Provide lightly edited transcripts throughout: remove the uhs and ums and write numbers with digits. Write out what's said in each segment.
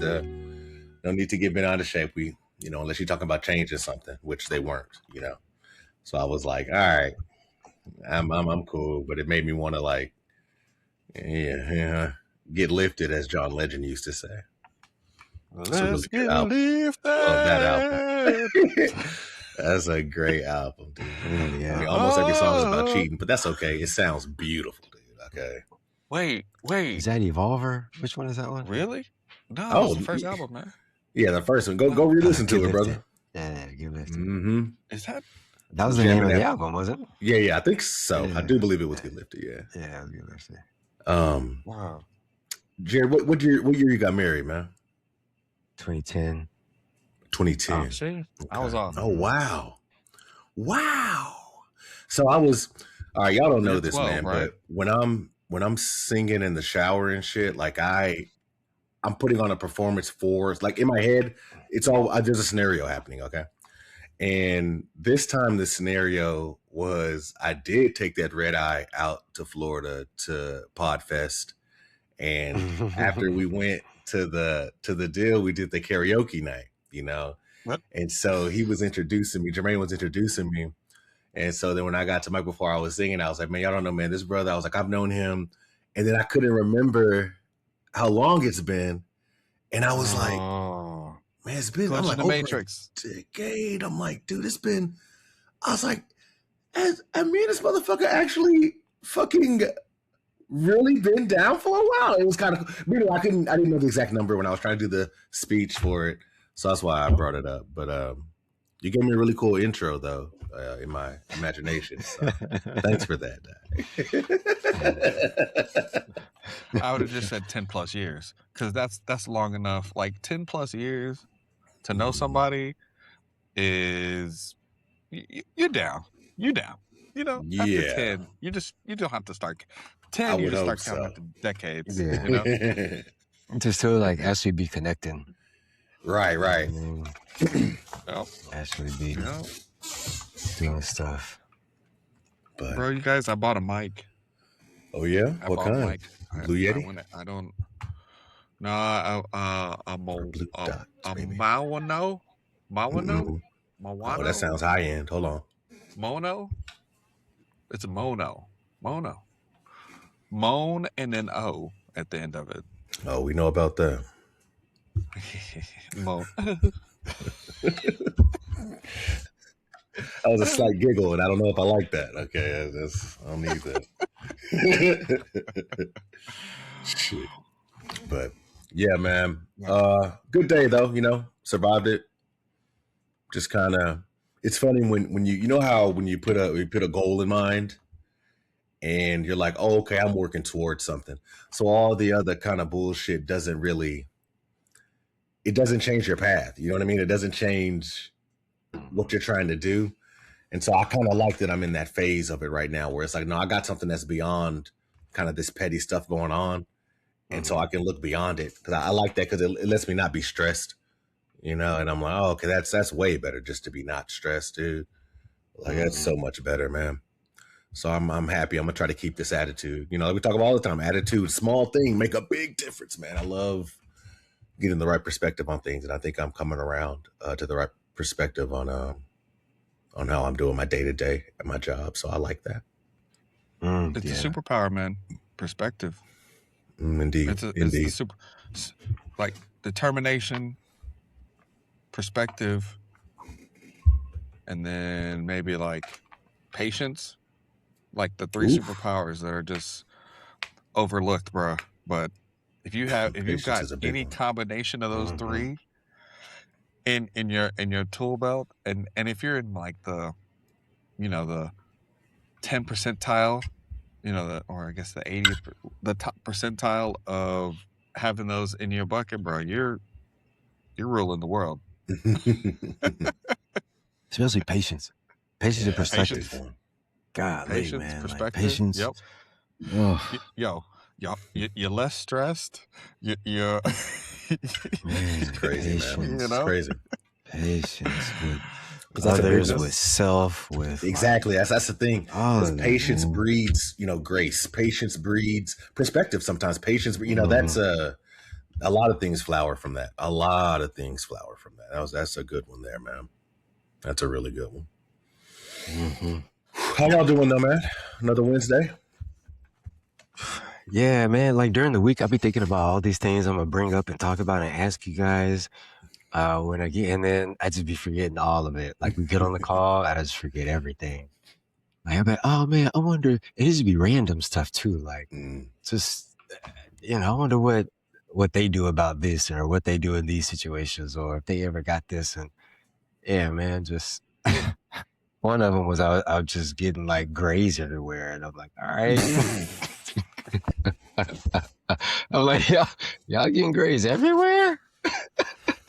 to get bent out of shape. We, unless you're talking about changing something, which they weren't, So I was like, all right, I'm cool, but it made me want to like, get lifted, as John Legend used to say. Let's get lifted. Love that album. That's a great album, dude. Yeah. I mean, almost every song is about cheating, but that's okay. It sounds beautiful, dude. Okay. Wait. Is that Evolver? Which one is that one? Really? No, it's the first album, man. Yeah, the first one. Go re-listen to it, brother. Yeah, Get Lifted. Mm-hmm. Is that? That was the name of the album, wasn't it? Yeah, I think so. Yeah. I do believe it was Get Lifted. Yeah. Yeah, it was Get Lifted. Wow. Jared, what year you got married, man? 2010. 2010. Oh, see, okay. I was off. Oh, wow. So I was. All right, y'all don't know this, 12, man, right? But when I'm singing in the shower and shit, like I'm putting on a performance for, like in my head, it's all there's a scenario happening, okay? And this time the scenario was I did take that red eye out to Florida to Podfest, and after we went to the deal, we did the karaoke night, What? And so he was introducing me, Jermaine was introducing me. And so then when I got to Mike before I was singing, I was like, man, y'all don't know, man, this brother, I was like, I've known him. And then I couldn't remember how long it's been. And I was like, man, it's been I'm like, over Matrix. a decade. I'm like, dude, it's been, I was like, has me and this motherfucker actually fucking really been down for a while? It was kind of, I didn't know the exact number when I was trying to do the speech for it. So that's why I brought it up. But you gave me a really cool intro, though, in my imagination. So thanks for that. I would have just said 10 plus years, because that's long enough. Like 10 plus years to know somebody is you're down. You're down. After 10, you don't have to start 10. You just start counting after decades. Yeah. Just to like actually be connecting. Right. Actually be doing stuff. But bro, you guys, I bought a mic. Oh yeah, what kind? A mic. Blue Yeti? I don't. No, I'm Mawano. Oh, that sounds high end. Hold on. Mono. It's a mono. Moan and then O at the end of it. Oh, we know about that. Moan. That was a slight giggle, and I don't know if I like that. Okay, I don't need that. Shit. But yeah, man. Good day though. Survived it. Just kind of. It's funny when you know how when you put a goal in mind, and you're like, oh, okay, I'm working towards something. So all the other kind of bullshit doesn't change your path. You know what I mean? It doesn't change what you're trying to do. And so I kind of like that I'm in that phase of it right now where it's like, no, I got something that's beyond kind of this petty stuff going on. And so I can look beyond it, because I like that, because it lets me not be stressed, and I'm like, oh, okay, that's way better, just to be not stressed, dude. Like that's so much better, man. So I'm happy. I'm gonna try to keep this attitude. Like we talk about all the time, attitude, small thing make a big difference, man. I love getting the right perspective on things, and I think I'm coming around to the right perspective on how I'm doing my day-to-day at my job. So I like that. It's a superpower, man. Perspective. Indeed. It's like determination, perspective, and then maybe like patience. Like the three superpowers that are just overlooked, bro. But if you've got any combination of those three in your tool belt, and if you're in like the 10 percentile, or I guess the 80th, the top percentile of having those in your bucket, bro, you're ruling the world. Especially patience and perspective. Patience. God, Patience, man, perspective. like patience. Yep. You're less stressed. You're it's crazy, man. It's crazy. Patience with others, with self, with exactly. That's the thing. Patience breeds, grace. Patience breeds perspective. Sometimes patience, A lot of things flower from that. A lot of things flower from that. That's a good one there, man. That's a really good one. Mm-hmm. How y'all doing though, man? Another Wednesday? Yeah, man. Like during the week, I'll be thinking about all these things I'm gonna bring up and talk about and ask you guys when I get, and then I just be forgetting all of it. Like we get on the call, I just forget everything. Like I'm like, oh man, I wonder. It used to be random stuff too. Like just I wonder what they do about this or what they do in these situations or if they ever got this. And yeah, man, just one of them was I was just getting like grays everywhere, and I'm like, all right. I'm like, y'all getting grays everywhere?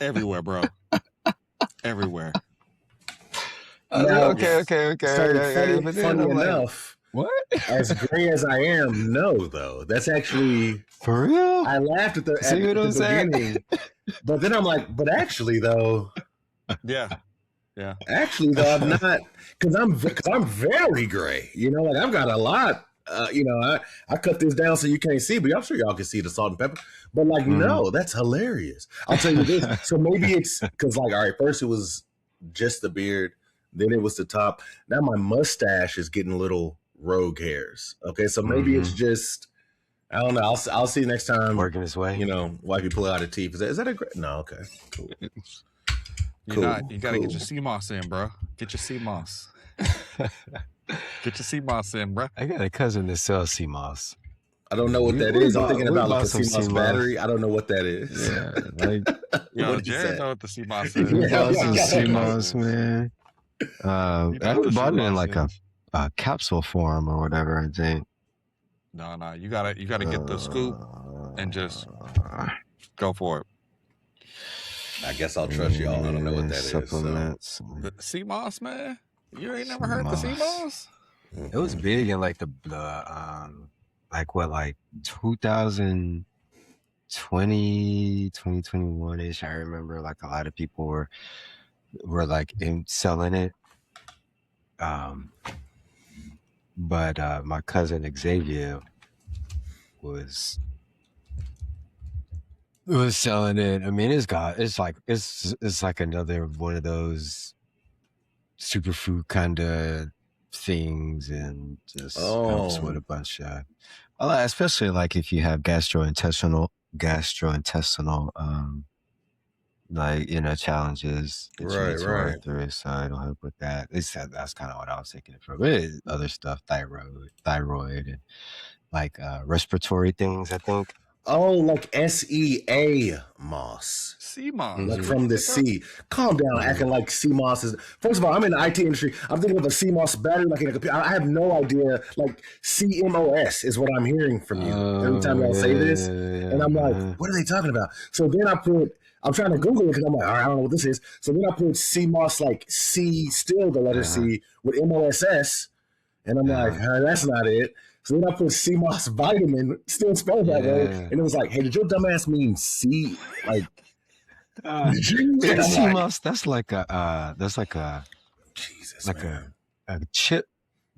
Everywhere, bro. Everywhere. Now, Okay. So funny enough, what? As gray as I am, no, though. That's actually for real. I laughed at the beginning, but then I'm like, but actually, though, yeah. Actually, though, I'm not because I'm very gray. Like I've got a lot. I cut this down so you can't see, but I'm sure y'all can see the salt and pepper. But like, no, that's hilarious. I'll tell you this. So maybe it's because like, all right, first it was just the beard, then it was the top. Now my mustache is getting little rogue hairs. Okay, so maybe it's just I don't know. I'll see next time. Working this way. Wifey pull out her teeth. Is that a great? No, okay, cool. You gotta get your sea moss in, bro. Get your sea moss. Get your sea moss in, bro. I got a cousin that sells sea moss. I don't know what that is. I'm thinking about like a sea moss battery. I don't know what that is. Yeah, like Jared know what the sea moss is. We bought some sea moss, man. I bought it in like a capsule form or whatever, I think. No, you gotta get the scoop and just go for it. I guess I'll trust y'all. I don't know what that supplements. So. The sea moss, man. You ain't never heard the sea moss? It was big in like the 2020, 2021-ish. I remember like a lot of people were like selling it. But my cousin Xavier was selling it. I mean, it's like another one of those superfood kind of things, and just helps with a bunch of, especially like if you have gastrointestinal challenges that you need to work through. So it'll help with that. That's kind of what I was taking it from. But other stuff, thyroid, and like respiratory things, I think. Oh, like SEA moss. Sea moss. Like from the sea. Calm down, acting like sea moss is. First of all, I'm in the IT industry. I'm thinking of a sea moss battery like in a computer. I have no idea. Like CMOS is what I'm hearing from you every time y'all say this. And I'm like, what are they talking about? So then I'm trying to Google it because I'm like, all right, I don't know what this is. So then I put sea moss, like C, still the letter C, with MOSS. And I'm like, that's not it. So then I put sea moss vitamin, still spelled that way. And it was like, hey, did your dumbass mean C? Like, sea moss, that's like a Jesus, like man. a chip.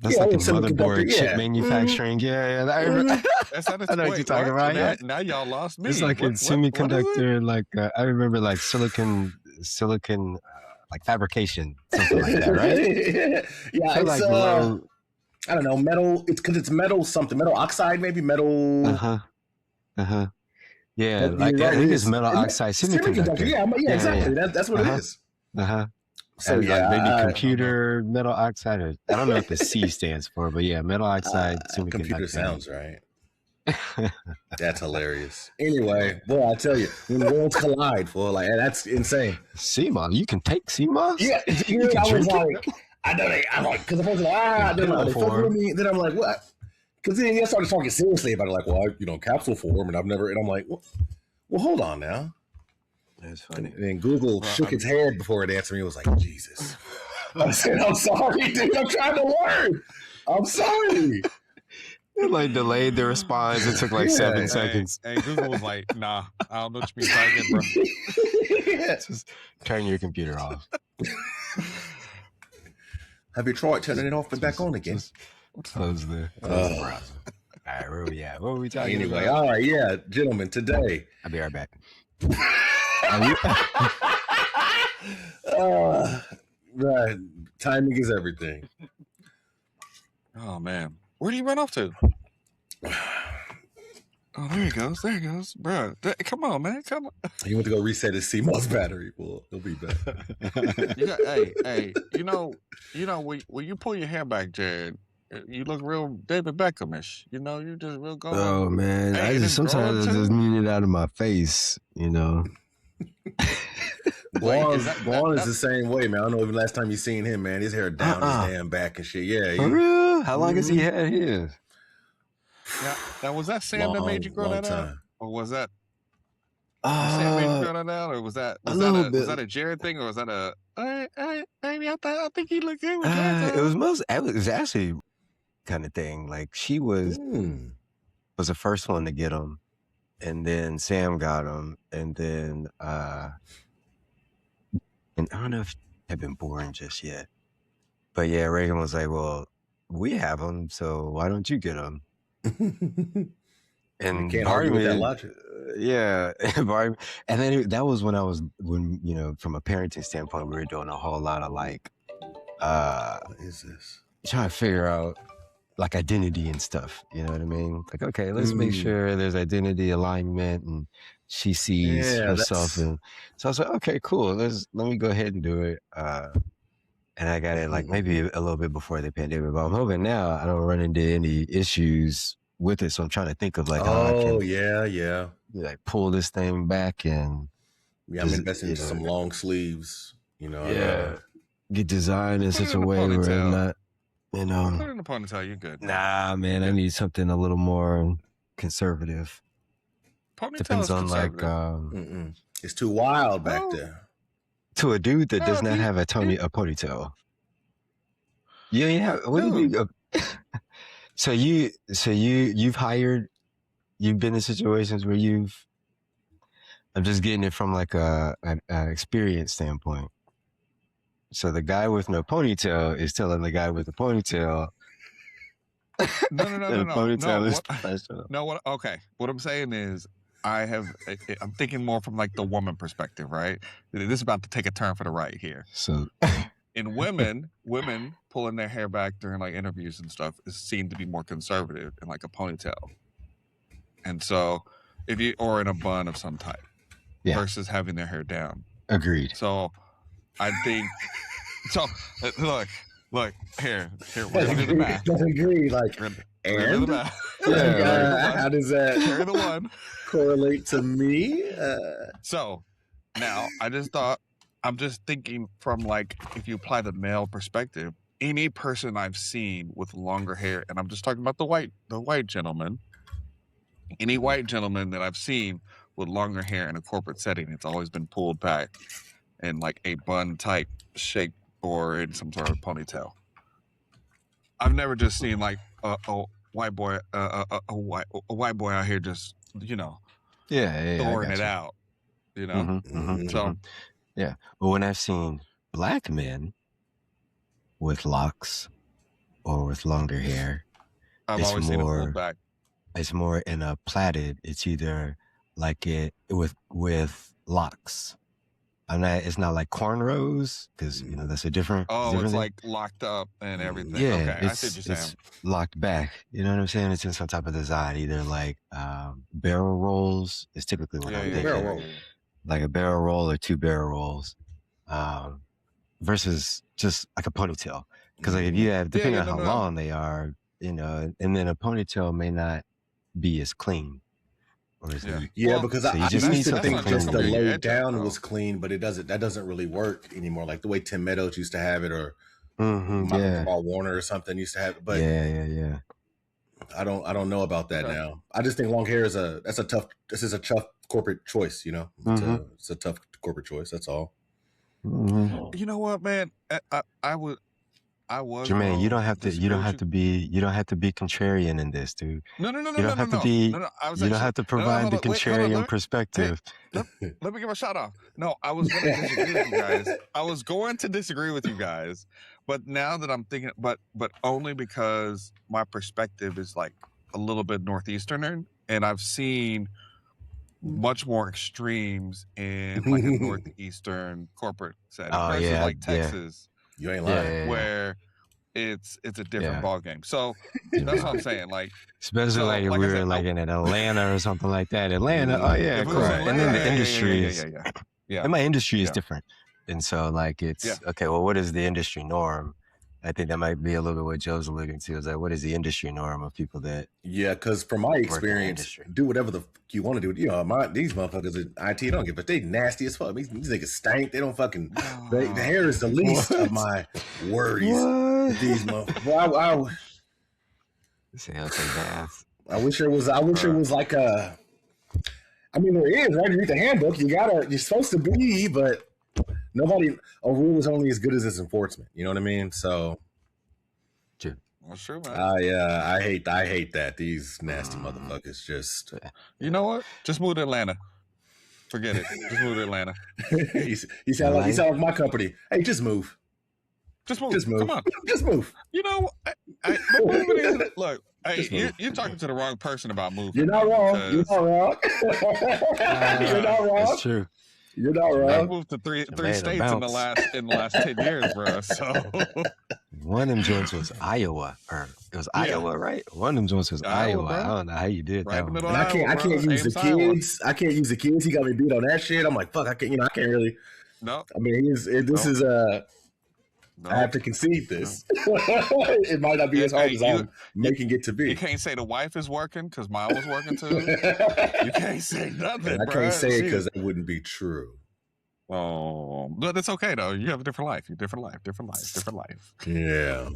That's like a motherboard chip manufacturing. I remember. I know what you're talking about. Now y'all lost me. It's like a semiconductor, like I remember, like silicon, like fabrication, something like that, right? Yeah, it's like I don't know, metal. It's because it's metal something, metal oxide, maybe metal. Yeah, like I think it's metal oxide semiconductor. Yeah, exactly. That's what it is. So like maybe computer metal oxide, or I don't know what the C stands for, but yeah, metal oxide semiconductor. Computer sounds right. That's hilarious. Anyway, boy, I tell you, when worlds collide, for like that's insane. CMOS, you can take CMOS. Yeah, I was like, I know I'm like, because the first like, then they fuck with me. Then I'm like, what? Because then I started talking seriously about it, like, well, capsule form, and I've never, and I'm like, well, hold on now. That's funny. And Google shook its head before it answered me. It was like, Jesus. I said, I'm sorry, dude. I'm trying to learn. I'm sorry. It like delayed the response. It took like 7 seconds. And Google was like, nah, I don't know what you mean target, bro. Just turn your computer off. Have you tried turning it off and back on again? Close the browser. right, where we at? What were we talking Anyway, about? all right, yeah, gentlemen, today. I'll be right back. Right, timing is everything. Oh man, where do you run off to? Oh, there he goes. There he goes, bro. Come on, man. Come on. He went to go reset his CMOS battery. Well, he'll be back. Hey. You know, when you pull your hair back, Jared, you look real David Beckhamish. You know, you just real going. Oh man, I just sometimes I just need it out of my face. You know. Guan is the same way, man. I don't know if the last time you seen him, man. His hair down his damn back and shit. Yeah. For real? How long has he had his? Now was that Sam that made you grow that out? Or was that Sam made you grow that out? Or was that a Jared thing? Or was that a baby, I think he looked good with it was actually kind of thing. Like she was the first one to get him, and then Sam got him, and then and I don't know if he had been born just yet. But yeah, Reagan was like, well, we have them, so why don't you get them? And can't argue with that logic. Yeah. And then that was when you know, from a parenting standpoint, we were doing a whole lot of like, what is this? Trying to figure out like identity and stuff. You know what I mean? Like, okay, let's make sure there's identity alignment and she sees herself. And so I was like, okay, cool. Let me go ahead and do it. And I got it like maybe a little bit before the pandemic, but I'm hoping now I don't run into any issues with it. So I'm trying to think of like how I can like pull this thing back and I'm investing in some long sleeves, you know. Get designed in such a way where I'm not, you know. Put it in a ponytail, you're good. Nah, man, I need something a little more conservative. Ponytail depends on conservative. It's too wild back there. To a dude that does not have a ponytail. Yeah. What do you mean? So you've been in situations where I'm just getting it from like an experience standpoint. So the guy with no ponytail is telling the guy with the ponytail. No. Ponytail is professional. No, okay. What I'm saying is I'm thinking more from like the woman perspective, right? This is about to take a turn for the right here. So in women pulling their hair back during like interviews and stuff is seen to be more conservative in like a ponytail. And so or in a bun of some type versus having their hair down. Agreed. So I think, look, here, we're going to do the math. Agreed, like, and? How does that carry the one correlate to me? So now I'm just thinking from like, if you apply the male perspective, any person I've seen with longer hair, and I'm just talking about the white gentleman, any white gentleman that I've seen with longer hair in a corporate setting, it's always been pulled back in like a bun type shape or in some sort of ponytail. I've never just seen like a white boy out here just, you know, throwing it out, you know. So yeah, but when I've seen black men with locks or with longer hair, I've always seen it pulled back. It's more in a plaited. It's either like it with locks. It's not like cornrows because you know that's a different. It's like locked up and everything. Yeah, okay, I see what you're saying. It's locked back. You know what I'm saying? It's in some type of design, either like barrel rolls. Is typically what I'm thinking. Like a barrel roll or two barrel rolls, versus just like a ponytail. Because like if you have, depending on how long they are, you know, and then a ponytail may not be as clean. Because I used to think just the low down was clean, but that doesn't really work anymore. Like the way Tim Meadows used to have it, or Michael Warner or something used to have it. But I don't know about that now. I just think long hair is a tough corporate choice. You know, it's a tough corporate choice. That's all. You know what, man? I was Jermaine, you don't have to be contrarian in this, dude. No. You don't have to be. You don't have to provide the contrarian perspective. Let me give a shout out. No, I was going to disagree with you guys. I was going to disagree with you guys, but now that I'm thinking, but only because my perspective is like a little bit northeastern, and I've seen much more extremes in like a northeastern corporate setting versus like Texas. You ain't lying. Where it's a different ball game. So that's what I'm saying. Like, especially like if we were like in Atlanta or something like that. Atlanta, cool. And then the industry is, and my industry is different. And so like it's okay. Well, what is the industry norm? I think that might be a little bit what Joe's alluding to. Is like, what is the industry norm of people that? Yeah, because from my experience, do whatever the fuck you want to do. You know, these motherfuckers at IT don't give a. They nasty as fuck. These niggas stank. They don't fucking. The hair is the least of my worries. These motherfuckers. I wish it was. I wish it was like a. I mean, there is, right? You read the handbook. You're supposed to be, but nobody. A rule is only as good as its enforcement. You know what I mean? So. That's true, man. I hate that. These nasty motherfuckers just. You know what? Just move to Atlanta. Forget it. Just move to Atlanta. You sound like my company. Hey, just move. Just move. Come on. Just move. You know, look. Hey, you're talking to the wrong person about moving. You're not wrong. You're not wrong. You're not wrong. That's true. You're not wrong. I moved to three states in the last 10 years, bro. So one of them joints was Iowa, or it was Iowa, right? One of them joints was Iowa. Bro. I don't know how you did that. And I can't use the kids. I can't use the kids. He got me beat on that shit. I'm like, fuck. I can't really. No. I mean, I have to concede this. It might not be as hard as I'm making it to be. You can't say the wife is working because mine was working too. You can't say nothing. I can't say it because it wouldn't be true. Oh, but that's okay though. You have a different life. Different life. Yeah.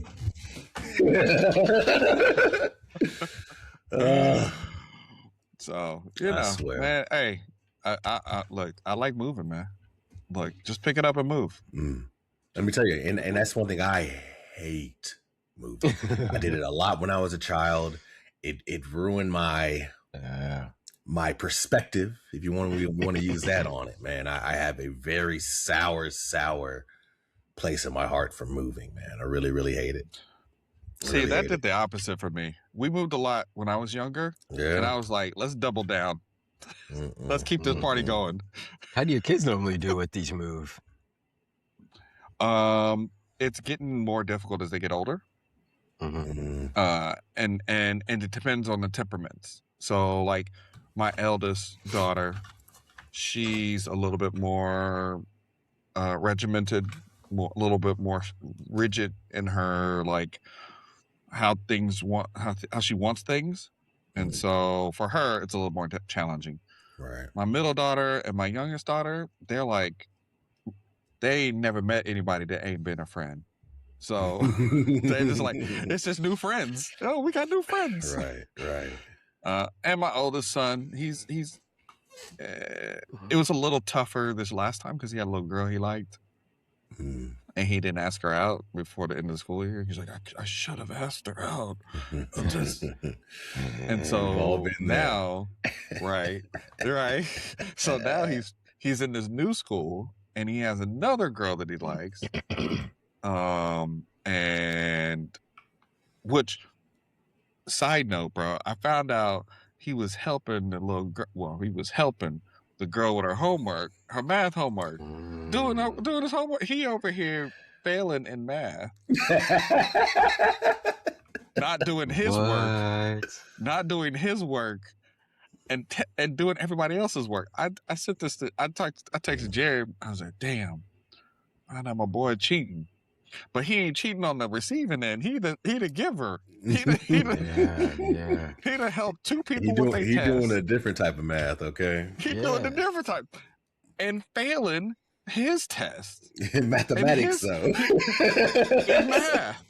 So you know, man. Hey, I look. I like moving, man. Look, just pick it up and move. Let me tell you, and that's one thing I hate moving. I did it a lot when I was a child. It ruined my perspective, if you want to use that on it, man. I have a very sour place in my heart for moving, man. I really, really hate it. See, that did the opposite for me. We moved a lot when I was younger, and I was like, let's double down. Let's keep this party going. How do your kids normally do with these moves? It's getting more difficult as they get older. And it depends on the temperaments. So like my eldest daughter, she's a little bit more regimented, a little bit more rigid in her like how she wants things. And so for her, it's a little more challenging. Right. My middle daughter and my youngest daughter, they're like, they ain't never met anybody that ain't been a friend. So they're just like, it's just new friends. Oh, we got new friends. Right. And my oldest son, he's it was a little tougher this last time because he had a little girl he liked. And he didn't ask her out before the end of the school year. He's like, I should have asked her out. And so now, right. So now he's in this new school and he has another girl that he likes. And which, side note, bro, I found out he was helping the little girl. Well, he was helping the girl with her homework, her math homework, doing his homework. He over here failing in math, not doing his work, and doing everybody else's work. I texted Jerry. I was like, damn, I know my boy cheating. But he ain't cheating on the receiving end. He the giver. He helped two people with their test. He's doing a different type of math, okay? He's doing a different type. And failing his test. In mathematics, though. In math.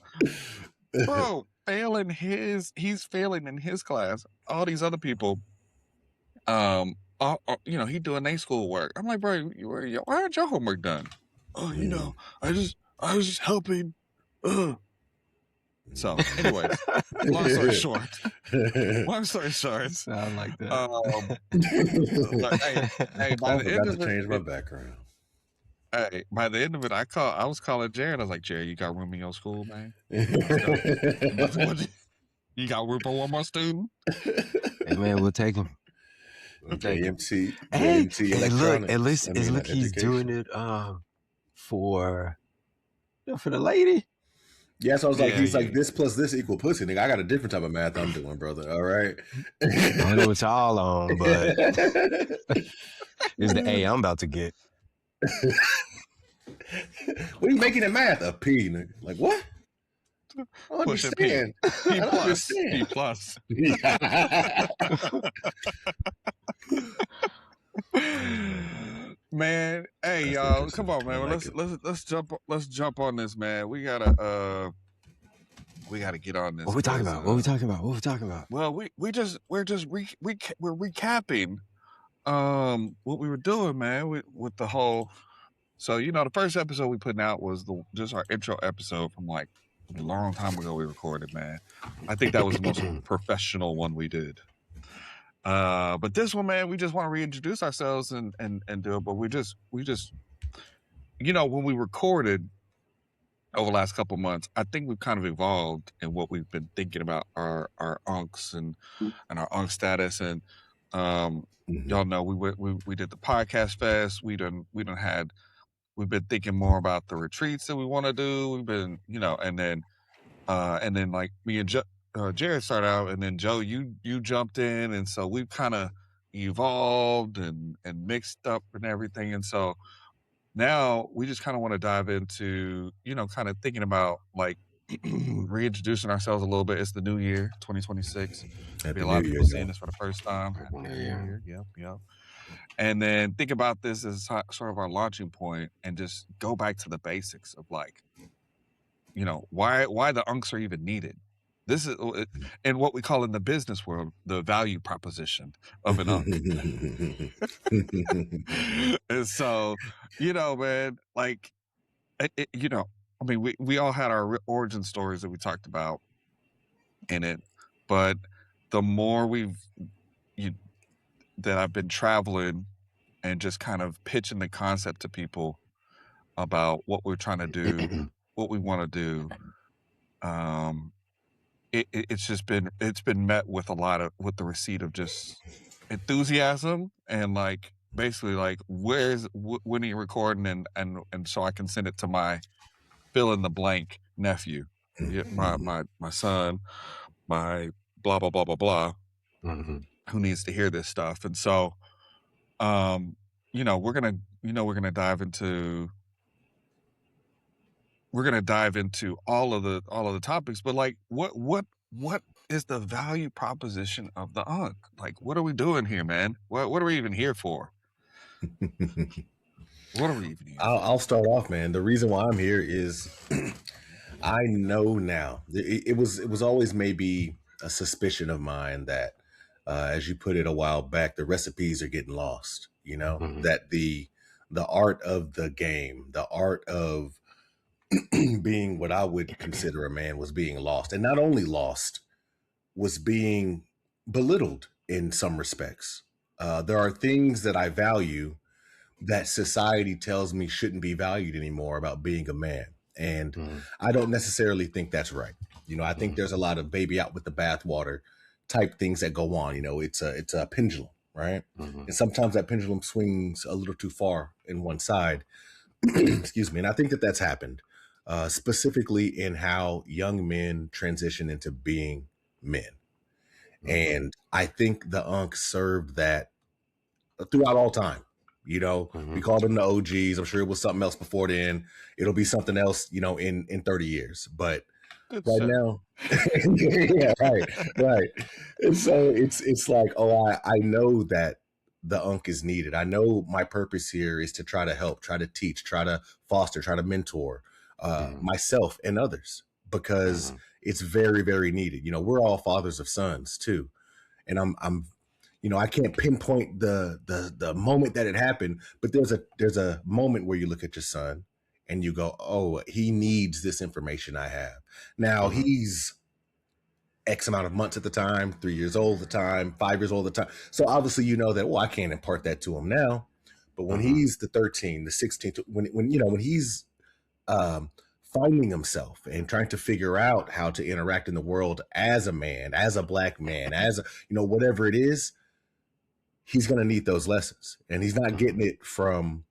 Bro, he's failing in his class. All these other people, he doing their schoolwork. I'm like, bro, why aren't your homework done? Oh, I was just helping. So, anyways, long story short. Sound like that. By the end of it, change my background. Hey, by the end of it, I was calling Jared. I was like, Jared, you got room in your school, man? You got room for one more student? Hey man, we'll take him. We'll take him. JMT, Hey, JMT hey, look, electronics. at least he's doing education. it for for the lady. Yeah, so I was like, Yeah, he's like, yeah. this plus this equal pussy, nigga. I got a different type of math I'm doing, brother. All right. I don't know what y'all on, but it's the A I'm about to get. What are you making in math? A P, nigga. Like, what? I don't Pushing P. understand. P I don't plus. P understand. plus. Man, hey That's y'all, come interesting. on, I man. like it. Let's jump on this, man. We gotta get on this. What we talking about? What we talking about? What we talking about? Well, we're recapping what we were doing, man, with the whole. So the first episode we put out was just our intro episode from like a long time ago. We recorded, man. I think that was the most professional one we did. But this one, man, we just want to reintroduce ourselves and do it. But we just when we recorded over the last couple of months, I think we've kind of evolved in what we've been thinking about our unks and our unk status. And y'all know we did the podcast fest. We've been thinking more about the retreats that we want to do. We've been and then like me and Jared started out, and then Joe, you jumped in, and so we've kind of evolved and mixed up and everything. And so now we just kind of want to dive into kind of thinking about like reintroducing ourselves a little bit. It's the new year, 2026. Be a lot of people seeing this for the first time. Happy New Year. Yep. And then think about this as sort of our launching point, and just go back to the basics of like, why the unks are even needed. This is in what we call in the business world the value proposition of an unk. And so, man, like, I mean, we all had our origin stories that we talked about in it, but the more that I've been traveling and just kind of pitching the concept to people about what we're trying to do, what we want to do, it's been met with with the receipt of just enthusiasm and like basically like when are you recording and so I can send it to my fill in the blank nephew, my son, my blah blah blah blah blah, who needs to hear this stuff. And so we're gonna dive into all of the topics, but like what is the value proposition of the unk? Like, what are we doing here, man? What are we even here for? What are we even here for? I'll start off, man. The reason why I'm here is I know now. It was always maybe a suspicion of mine that, as you put it a while back, the recipes are getting lost. That the art of the game, the art of being what I would consider a man, was being lost, and not only lost, was being belittled in some respects. There are things that I value that society tells me shouldn't be valued anymore about being a man. And I don't necessarily think that's right. I think there's a lot of baby out with the bathwater type things that go on. It's a pendulum, right? And sometimes that pendulum swings a little too far in one side. Excuse me. And I think that that's happened, specifically in how young men transition into being men. And I think the Unks served that throughout all time. We called them the OGs. I'm sure it was something else before then. It'll be something else, in 30 years. But Good right shit. now, yeah, right. And so it's like, I know that the Unk is needed. I know my purpose here is to try to help, try to teach, try to foster, try to mentor myself and others, because it's very, very needed. We're all fathers of sons too. And I'm I can't pinpoint the moment that it happened, but there's a moment where you look at your son and you go, oh, he needs this information I have. Now he's X amount of months at the time, 3 years old at the time, 5 years old at the time. So obviously that, well, I can't impart that to him now. But when he's the 13, the 16, when he's finding himself and trying to figure out how to interact in the world as a man, as a black man, as a, whatever it is, he's going to need those lessons. And he's not getting it from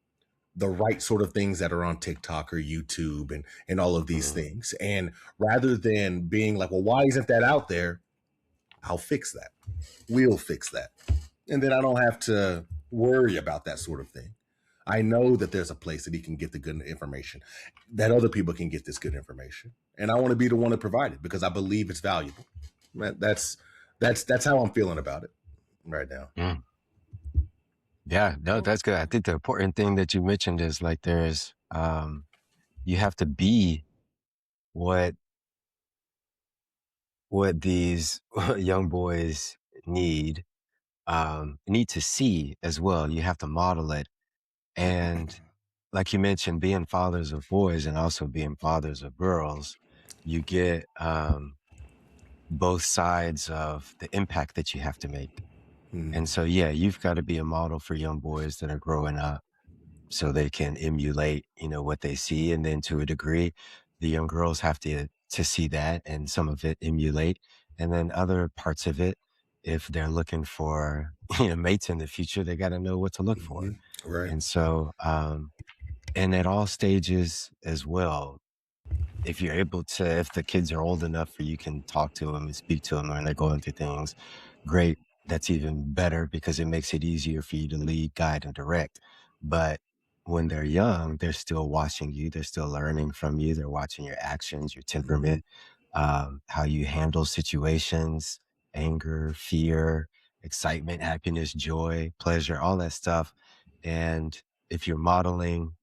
the right sort of things that are on TikTok or YouTube and all of these things. And rather than being like, well, why isn't that out there? I'll fix that. We'll fix that. And then I don't have to worry about that sort of thing. I know that there's a place that he can get the good information, that other people can get this good information. And I want to be the one to provide it because I believe it's valuable. That's how I'm feeling about it right now. Yeah, no, that's good. I think the important thing that you mentioned is like there's you have to be what these young boys need to see as well. You have to model it. And like you mentioned, being fathers of boys and also being fathers of girls, you get both sides of the impact that you have to make. And so, yeah, you've got to be a model for young boys that are growing up so they can emulate, what they see. And then to a degree, the young girls have to see that and some of it emulate. And then other parts of it, if they're looking for, mates in the future, they got to know what to look for. Right. And so, and at all stages as well, if you're able to, if the kids are old enough where you can talk to them and speak to them when they're going through things, great. That's even better because it makes it easier for you to lead, guide, and direct. But when they're young, they're still watching you. They're still learning from you. They're watching your actions, your temperament, how you handle situations, anger, fear, excitement, happiness, joy, pleasure, all that stuff. And if you're modeling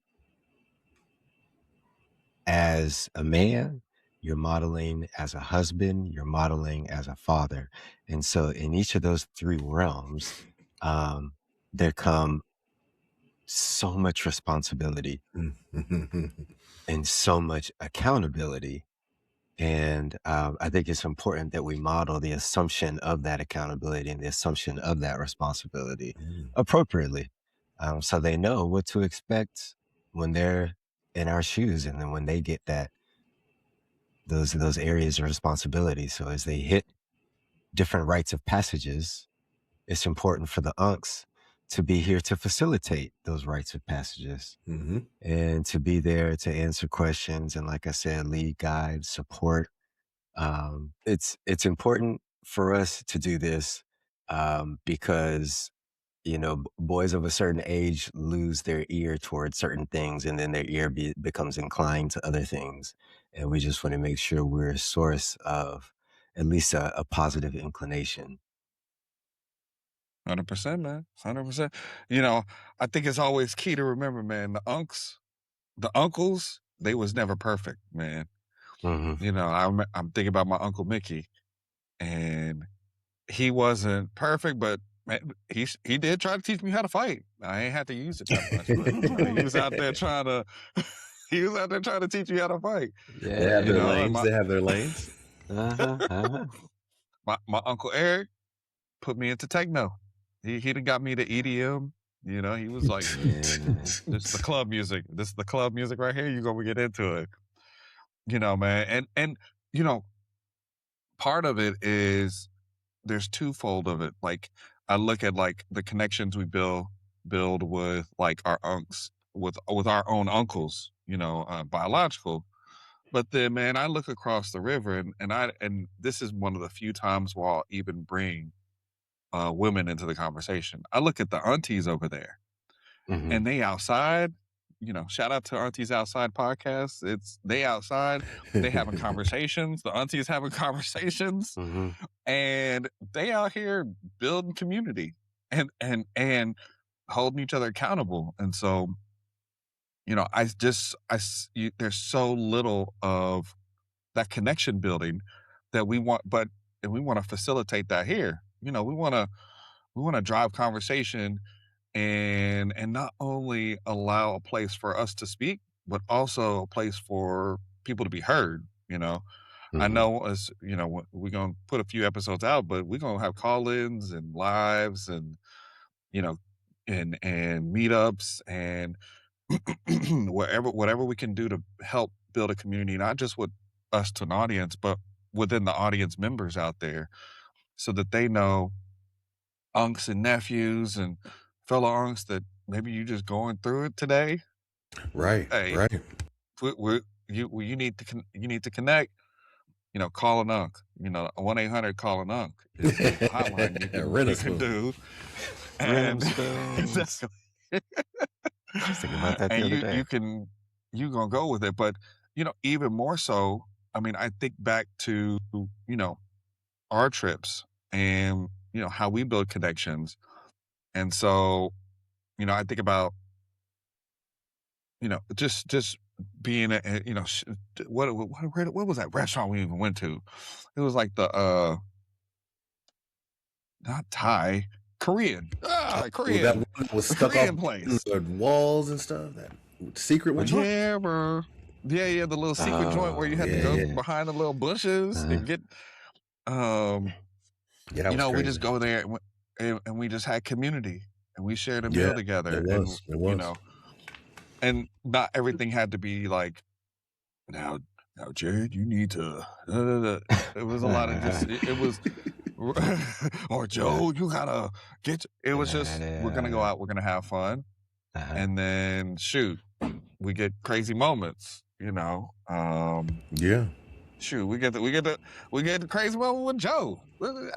as a man, you're modeling as a husband, you're modeling as a father. And so in each of those three realms, there come so much responsibility and so much accountability. And I think it's important that we model the assumption of that accountability and the assumption of that responsibility appropriately. So they know what to expect when they're in our shoes and then when they get those areas of responsibility. So as they hit different rites of passages, it's important for the unks to be here to facilitate those rites of passages and to be there to answer questions. And like I said, lead, guide, support. It's important for us to do this because boys of a certain age lose their ear towards certain things, and then their ear becomes inclined to other things. And we just want to make sure we're a source of at least a positive inclination. 100%, man. 100%. I think it's always key to remember, man, the uncles, they was never perfect, man. I'm thinking about my Uncle Mickey, and he wasn't perfect, but man, he did try to teach me how to fight. I ain't had to use it that much, but he was out there trying to he was out there trying to teach me how to fight. Yeah. They have their lanes. My, They have their lanes. my Uncle Eric put me into techno. He done got me to EDM. He was like, this is the club music. This is the club music right here. You're gonna get into it. Man. And part of it is there's twofold of it. Like I look at like the connections we build with like our unks, with our own uncles, biological. But then, man, I look across the river, and this is one of the few times where I'll even bring women into the conversation. I look at the aunties over there, and they outside. Shout out to Aunties Outside podcast. They outside. They having conversations. The aunties having conversations, and they out here building community and holding each other accountable. And so, there's so little of that connection building that we want, and we want to facilitate that here. We want to drive conversation and not only allow a place for us to speak, but also a place for people to be heard. I know as we're gonna put a few episodes out, but we're gonna have call-ins and lives and and meetups and whatever we can do to help build a community, not just with us to an audience, but within the audience members out there, so that they know unks and nephews and fellow unks that maybe you just going through it today. Right. Hey, right. You need to connect. Call an unk. 1-800 call an unk is the hotline you can do. And exactly. I was thinking about that the other day. You gonna go with it, but even more so. I mean, I think back to our trips and how we build connections, and so I think about just being what was that restaurant we even went to? It was like the not Thai, Korean. Korean. That one was stuck Korean up place. the walls and stuff. That secret one. Yeah, bro. Yeah, the little secret joint where you had to go behind the little bushes and get. We just go there and we just had community and we shared a meal together. It was. And not everything had to be like, now, Jared, you need to. It was a lot of just. It was. Or Joe, you gotta get. It was just we're gonna go out, we're gonna have fun, and then shoot, we get crazy moments. Shoot, we get the crazy moment with Joe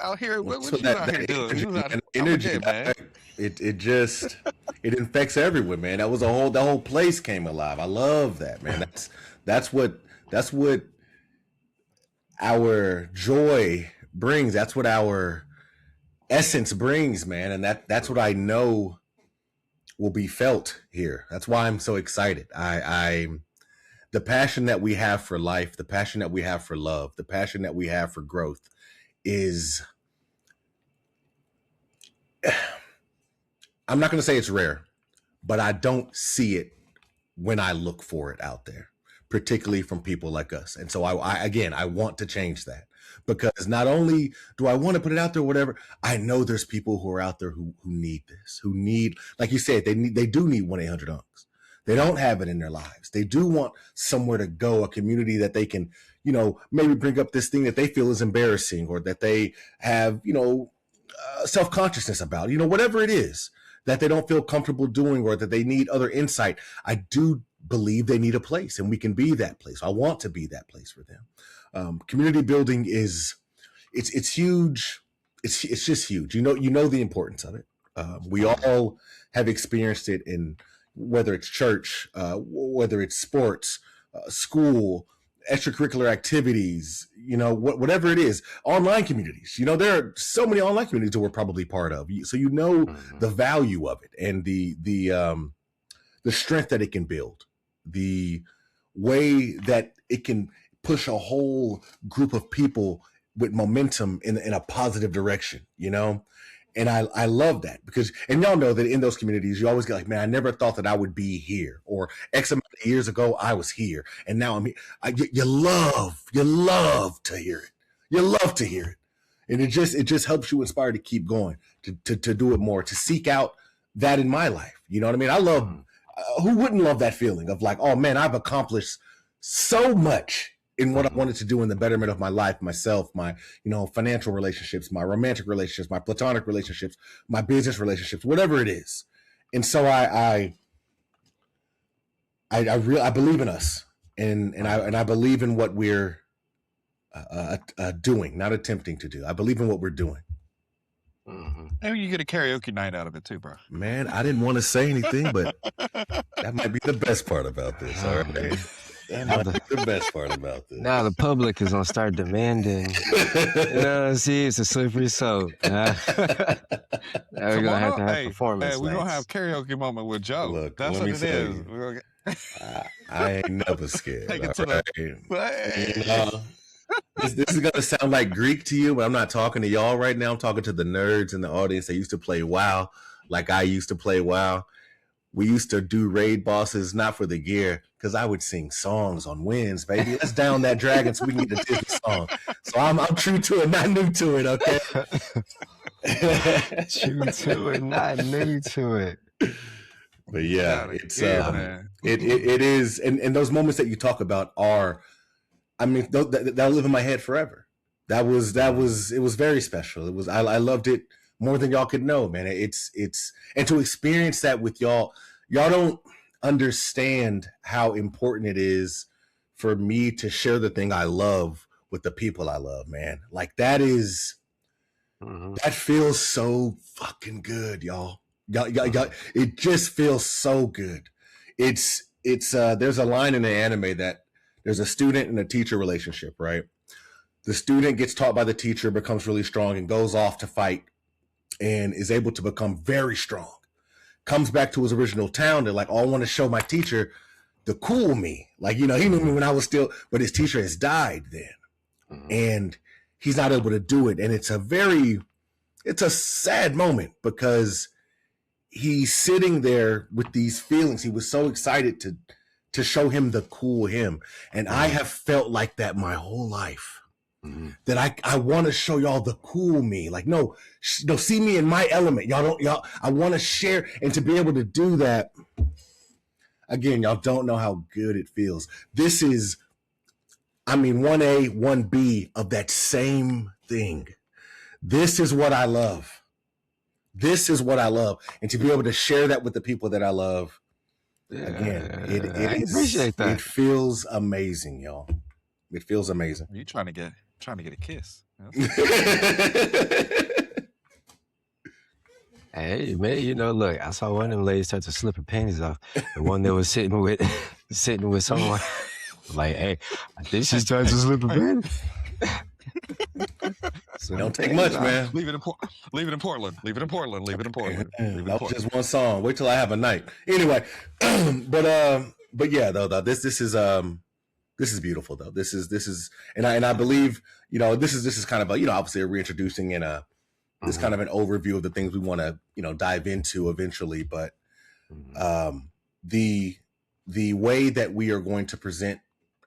out here. What you out here doing? He was out energy, man. It infects everyone, man. That was the whole place came alive. I love that, man. That's what our joy brings. That's what our essence brings, man. And that's what I know will be felt here. That's why I'm so excited. The passion that we have for life, the passion that we have for love, the passion that we have for growth is, I'm not going to say it's rare, but I don't see it when I look for it out there, particularly from people like us. And so I want to change that, because not only do I want to put it out there or whatever, I know there's people who are out there who need this, who need, like you said, they do need 1-800 unks. They don't have it in their lives. They do want somewhere to go, a community that they can, maybe bring up this thing that they feel is embarrassing or that they have, self-consciousness about, whatever it is that they don't feel comfortable doing or that they need other insight. I do believe they need a place, and we can be that place. I want to be that place for them. Community building it's huge. It's just huge. You know the importance of it. We all have experienced it in, whether it's church, whether it's sports, school, extracurricular activities, whatever it is, online communities. There are so many online communities that we're probably part of. So the value of it and the strength that it can build, the way that it can push a whole group of people with momentum in a positive direction, And I love that, because, and y'all know that in those communities, you always get like, man, I never thought that I would be here, or X amount of years ago, I was here, and now I'm here. You love to hear it. You love to hear it. And it just helps you inspire to keep going, to do it more, to seek out that in my life. You know what I mean? I love, who wouldn't love that feeling of like, oh man, I've accomplished so much in what I wanted to do in the betterment of my life, myself, my, financial relationships, my romantic relationships, my platonic relationships, my business relationships, whatever it is. And so I believe in us, and I believe in what we're doing, not attempting to do. I believe in what we're doing. Maybe you get a karaoke night out of it too, bro. Man, I didn't want to say anything, but that might be the best part about this. All right. The best part about this. Now the public is gonna start demanding. See, it's a slippery slope. Now we're gonna have to have performance. We're gonna have karaoke moment with Joe. Look, that's what it is. I ain't never scared. Take it to this is gonna sound like Greek to you, but I'm not talking to y'all right now. I'm talking to the nerds in the audience that used to play WoW, like I used to play WoW. We used to do raid bosses, not for the gear, because I would sing songs on wins, baby. Let's down that dragon so we can get a Disney song. So I'm true to it, not new to it, okay? True to it, not new to it. But yeah, it's man. it is, and those moments that you talk about are, I mean, that'll live in my head forever. That was it was very special. It was I loved it more than y'all could know, man. It's and to experience that with y'all don't understand how important it is for me to share the thing I love with the people I love, man. Like that is that feels so fucking good, y'all. Y'all, it just feels so good. It's there's a line in the anime that there's a student and a teacher relationship, right? The student gets taught by the teacher, becomes really strong, and goes off to fight and is able to become very strong. Comes back to his original town. They're like, oh, I want to show my teacher the cool me. Like, you know, he knew me when I was still, but his teacher has died then. And he's not able to do it. And it's a sad moment because he's sitting there with these feelings. He was so excited to show him the cool him. And I have felt like that my whole life. That I want to show y'all the cool me. Like, no, see me in my element. I want to share, and to be able to do that, again, y'all don't know how good it feels. This is, I mean, 1A, 1B of that same thing. This is what I love. This is what I love. And to be able to share that with the people that I love, again, I appreciate that. It feels amazing, y'all. It feels amazing. You trying to get a kiss. Hey man, you know, look, I saw one of them ladies start to slip her panties off. The one that was sitting with someone. Like, hey, I think she's trying to slip her panties. So don't take much, man. Leave it in Portland. That was just one song. Wait till I have a night. Anyway, but yeah, though this is beautiful though. This is, and I believe, you know, this is kind of a, you know, obviously a reintroducing and this kind of an overview of the things we want to, you know, dive into eventually. But the way that we are going to present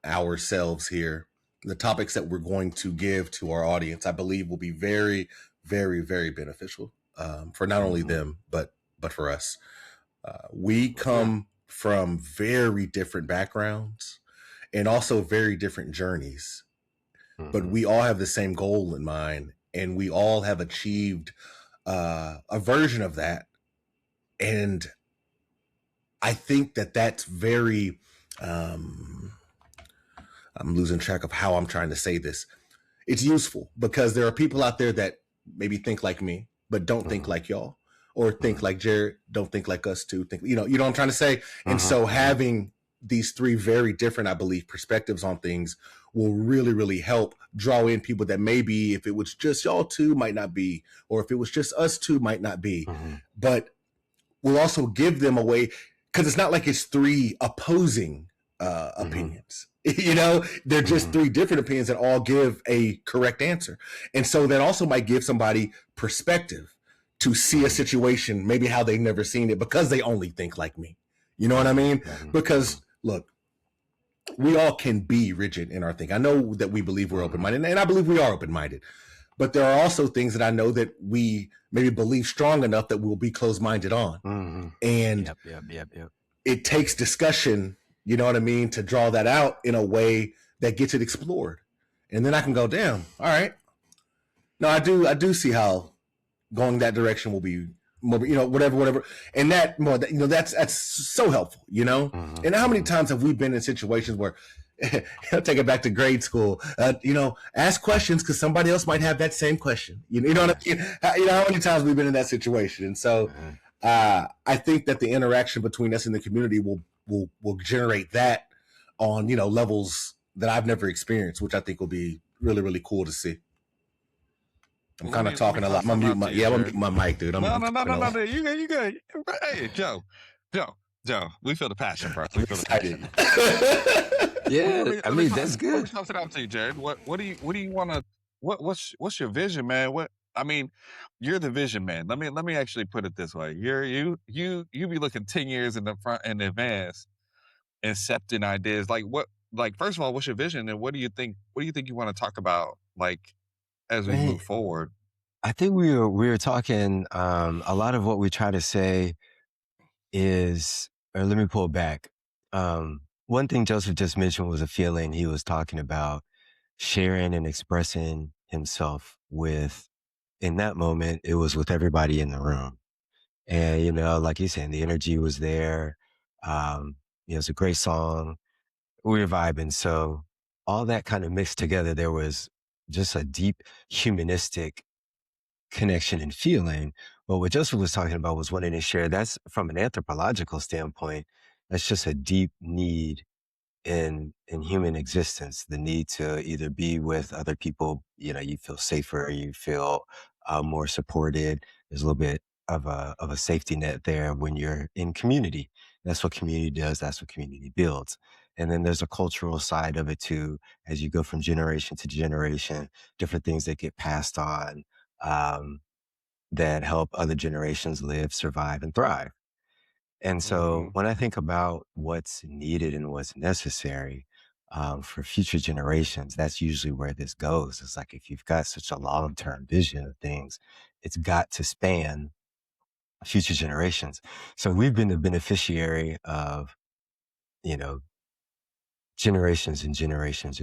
ourselves here, the topics that we're going to give to our audience, I believe will be very, very, very beneficial for not only them, but for us. We come from very different backgrounds and also very different journeys, but we all have the same goal in mind, and we all have achieved a version of that. And I think that that's very, I'm losing track of how I'm trying to say this. It's useful because there are people out there that maybe think like me, but don't think like y'all, or think like Jared, don't think like us too. Think, you know what I'm trying to say? And so having these three very different, I believe, perspectives on things will really, really help draw in people that maybe if it was just y'all two might not be, or if it was just us two might not be, but we'll also give them a way, because it's not like it's three opposing opinions. You know, they're just three different opinions that all give a correct answer. And so that also might give somebody perspective to see a situation, maybe how they've never seen it because they only think like me. You know what I mean? Because look, we all can be rigid in our thinking. I know that we believe we're open-minded, and I believe we are open-minded. But there are also things that I know that we maybe believe strong enough that we'll be closed-minded on. And it takes discussion, you know what I mean, to draw that out in a way that gets it explored. And then I can go, damn, all right. No, I do see how going that direction will be more, you know, whatever. And that more, you know, that's so helpful, you know? And how many times have we been in situations where, I'll take it back to grade school, you know, ask questions because somebody else might have that same question. You know what I mean? You know, how many times we've been in that situation? And so I think that the interaction between us and the community will generate that on, you know, levels that I've never experienced, which I think will be really, really cool to see. I'm kind of talking a lot. I'm gonna mute my mic, dude. No. You good. Hey, Joe, we feel the passion, bro. We feel the passion. Yeah, I mean, that's good. Let me toss it out to you, Jared. What do you want to? What's your vision, man? You're the vision man. Let me actually put it this way. You be looking 10 years in the front in advance, incepting ideas. Like first of all, what's your vision, and what do you think you want to talk about, like, as we move forward? I think we were talking, a lot of what we try to say is, or let me pull back. One thing Joseph just mentioned was a feeling he was talking about sharing and expressing himself with. In that moment, it was with everybody in the room. And, you know, like you said, the energy was there. It was a great song. We were vibing. So all that kind of mixed together, there was just a deep humanistic connection and feeling. But what Joseph was talking about was wanting to share. That's from an anthropological standpoint. That's just a deep need in human existence, the need to either be with other people, you know, you feel safer, you feel more supported. There's a little bit of a safety net there when you're in community. That's what community does. That's what community builds. And then there's a cultural side of it too, as you go from generation to generation, different things that get passed on um, that help other generations live, survive, and thrive. And so when I think about what's needed and what's necessary for future generations, that's usually where this goes. It's like if you've got such a long-term vision of things, it's got to span future generations. So we've been the beneficiary of, you know, generations and generations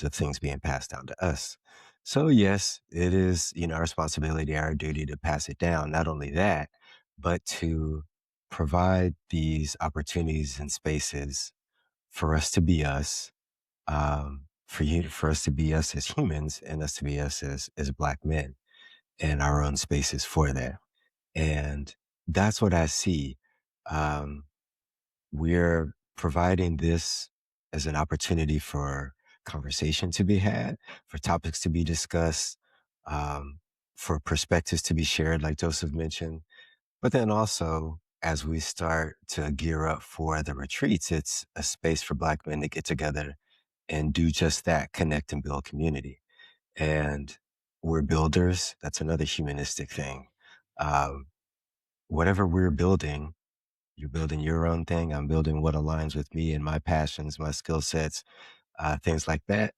of things being passed down to us. So yes, it is, you know, our responsibility, our duty to pass it down. Not only that, but to provide these opportunities and spaces for us to be us, for us to be us as humans and us to be us as Black men and our own spaces for that. And that's what I see. Um, we're providing this as an opportunity for conversation to be had, for topics to be discussed, um, for perspectives to be shared, like Joseph mentioned. But then also, as we start to gear up for the retreats, it's a space for Black men to get together and do just that, connect and build community. And we're builders. That's another humanistic thing. Um, whatever we're building, you're building your own thing. I'm building what aligns with me and my passions, my skill sets, things like that.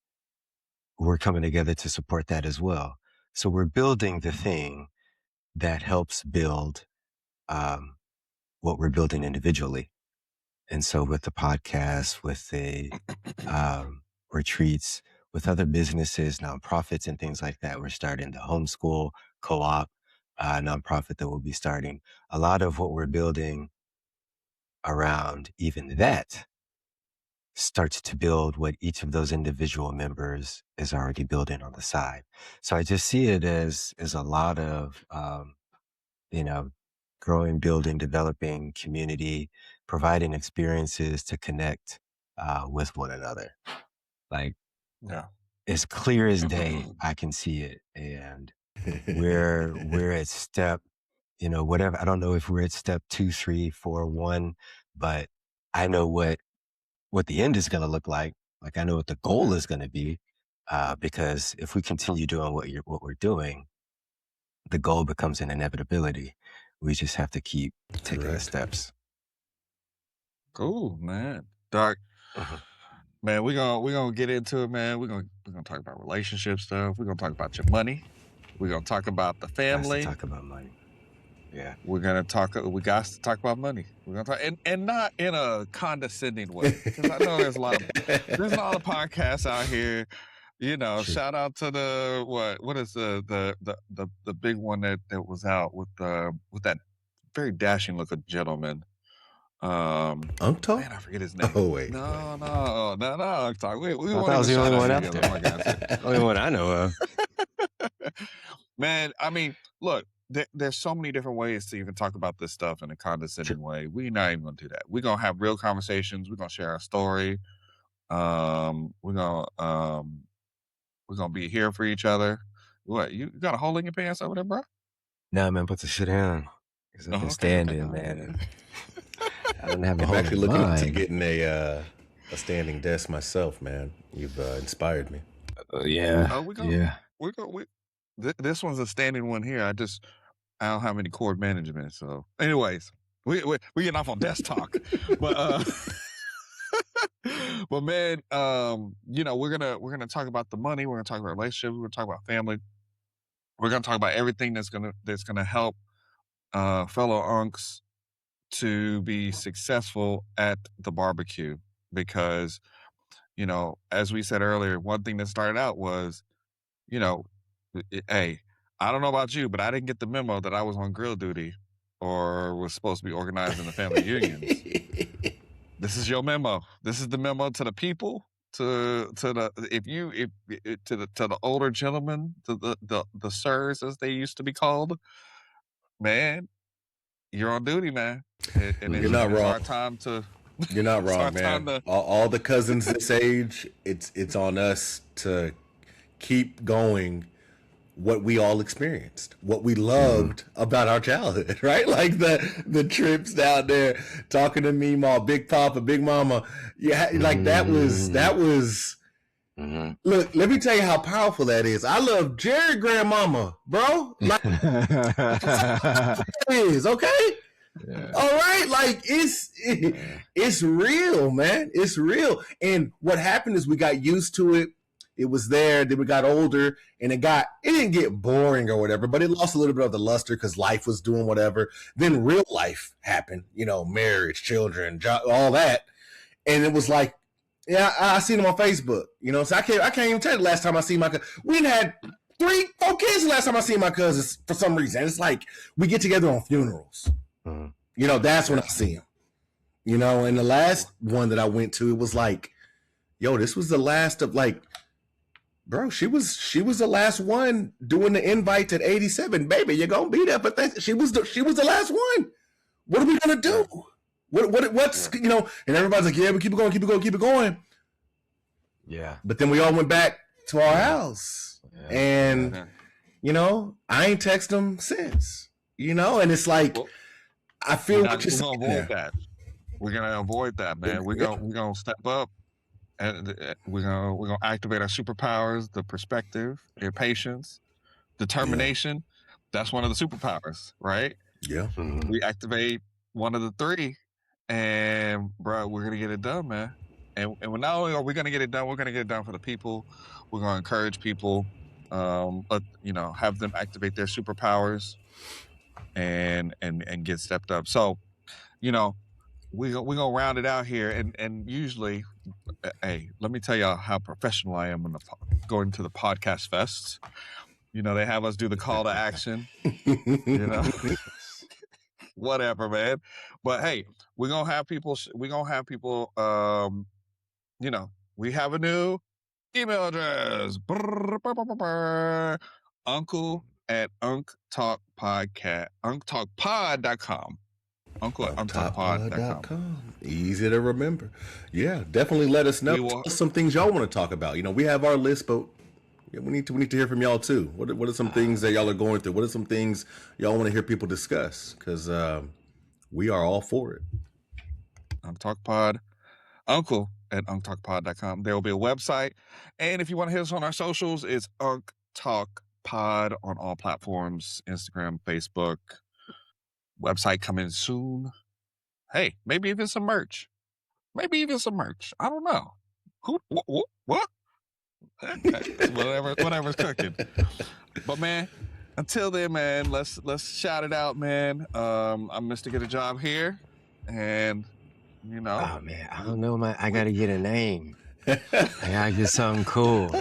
We're coming together to support that as well. So we're building the thing that helps build um, what we're building individually. And so with the podcast, with the retreats, with other businesses, nonprofits, and things like that, we're starting the homeschool co-op nonprofit that we'll be starting. A lot of what we're building around even that starts to build what each of those individual members is already building on the side. So I just see it as a lot of, you know, growing, building, developing community, providing experiences to connect with one another. Like, Yeah. as clear as day, I can see it. And we're at step, you know, whatever. I don't know if we're at step 2, 3, 4, 1, but I know what the end is going to look like. Like I know what the goal is going to be, because if we continue doing what we're doing, the goal becomes an inevitability. We just have to keep taking the steps. Cool, man. Dark. Mhm. Man, we're gonna get into it, man. We're gonna talk about relationship stuff. We're gonna talk about your money. We're gonna talk about the Has to family. talk about money. Yeah. We got to talk about money. We're gonna talk and not in a condescending way. Because I know there's a lot of podcasts out here. You know, True. shout out to what is the big one that was out with that very dashing looking gentleman. Unk Talk? Man, I forget his name. Oh wait. No, Unk Talk. We I won't thought that was even the shout only out one any out other there. podcasts. Only one I know of. Man, I mean, look, there's so many different ways to even talk about this stuff in a condescending way. We're not even gonna do that. We're gonna have real conversations. We're gonna share our story. We're gonna be here for each other. What, you got a hole in your pants over there, bro? No, man, put the shit down. Because I've been standing, man. And I don't have a I'm hole actually in looking mine. into getting a standing desk myself, man. You've inspired me. Yeah. Oh, this one's a standing one here. I don't have any cord management. So, anyways, we getting off on desk talk, but but man, you know, we're gonna talk about the money. We're gonna talk about relationships. We're gonna talk about family. We're gonna talk about everything that's gonna help fellow unks to be successful at the barbecue because, you know, as we said earlier, one thing that started out was, you know, hey, I don't know about you, but I didn't get the memo that I was on grill duty or was supposed to be organizing the family reunions. This is your memo. This is the memo to the people, to the older gentlemen, to the sirs as they used to be called. Man, you're on duty, man. You're not wrong. Our time to. You're not wrong, man. All the cousins this age, it's on us to keep going what we all experienced, what we loved about our childhood, right? Like the trips down there, talking to me, my Big Papa, Big Mama. Yeah, like that was. Look, let me tell you how powerful that is. I love Jerry grandmama, bro. Like, it is okay. Yeah. All right, like it's real, man. It's real. And what happened is we got used to it. It was there. Then we got older, and it didn't get boring or whatever, but it lost a little bit of the luster because life was doing whatever. Then real life happened, you know, marriage, children, job, all that, and it was like, yeah, I seen them on Facebook, you know. So I can't even tell you the last time I seen my cousin. We had 3, 4 kids the last time I seen my cousins for some reason. It's like we get together on funerals. You know, that's when I see them. You know, and the last one that I went to, it was like, yo, this was the last of like, bro, she was the last one doing the invite at 87. Baby, you're gonna be there, but she was the last one. What are we gonna do? What's you know? And everybody's like, yeah, we keep it going. Yeah. But then we all went back to our house, and you know, I ain't text them since. You know, and it's like, I feel we're gonna avoid that. We're gonna avoid that, man. We're gonna step up. And we're gonna activate our superpowers: the perspective, your patience, determination. That's one of the superpowers, right? Yeah. We activate one of the 3, and bro, we're gonna get it done, man. And not only are we gonna get it done, we're gonna get it done for the people. We're gonna encourage people, but you know, have them activate their superpowers, and get stepped up. So, you know, we're gonna round it out here, and usually, hey, let me tell y'all how professional I am when going to the podcast fests. You know, they have us do the call to action. You know, whatever, man. But hey, we're gonna have people. You know, we have a new email address. uncle@unktalkpod.com. uncle@unktalkpod.com. Easy to remember. Yeah, definitely let us know. Tell us some things y'all want to talk about. You know, we have our list, but we need to hear from y'all too. What are some things that y'all are going through? What are some things y'all want to hear people discuss? Because we are all for it. Untalkpod, uncle@unktalkpod.com. There will be a website, and if you want to hit us on our socials, it's unktalkpod on all platforms: Instagram, Facebook. Website coming soon. Hey, maybe even some merch. I don't know. What? Whatever's cooking. But man, until then, man, let's shout it out, man. I'm Mr. Get a Job here, and you know. Oh man, I don't know, man. I gotta get a name. I gotta get something cool.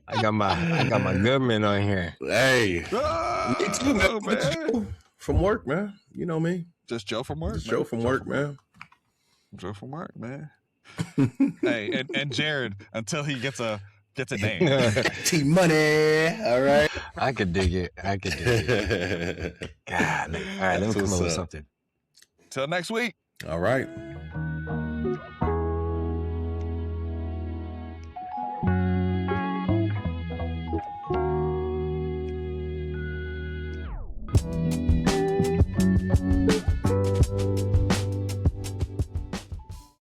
I got my government on here. Hey, me too, man. From work, man. You know me. Just Joe from work. Joe from work, man. Joe from work, man. Hey, and Jared until he gets a name. T-Money. All right. I could dig it. God. All right, let me come up with something. Till next week. All right.